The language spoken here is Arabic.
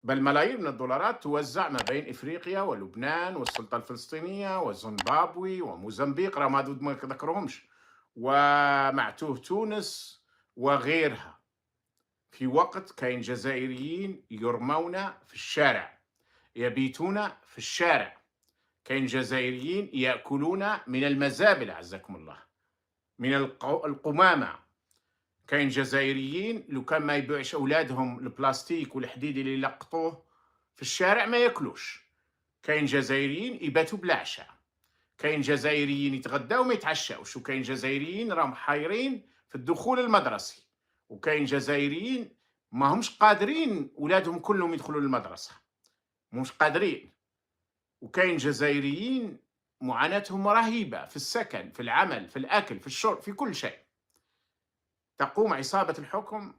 بل ملايين من الدولارات توزع ما بين إفريقيا ولبنان والسلطة الفلسطينية وزيمبابوي وموزمبيق، رغم هذول ما ذكرهمش، ومعتوه تونس وغيرها. في وقت كاين جزائريين يرمون في الشارع، يبيتون في الشارع، كاين جزائريين يأكلون من المزابل أعزكم الله، من القمامة. كاين جزائريين لو كان ما يبيعش أولادهم البلاستيك والحديد اللي يلقطوه في الشارع ما ياكلوش. كاين جزائريين يباتوا بلا عشاء، كاين جزائريين يتغداو وما يتعشاوش، وكاين جزائريين راهم حايرين في الدخول المدرسي، وكاين جزائريين ما همش قادرين ولادهم كلهم يدخلوا للمدرسة، مش قادرين. وكاين جزائريين معاناتهم رهيبة في السكن، في العمل، في الأكل، في الشرب، في كل شيء. تقوم عصابة الحكم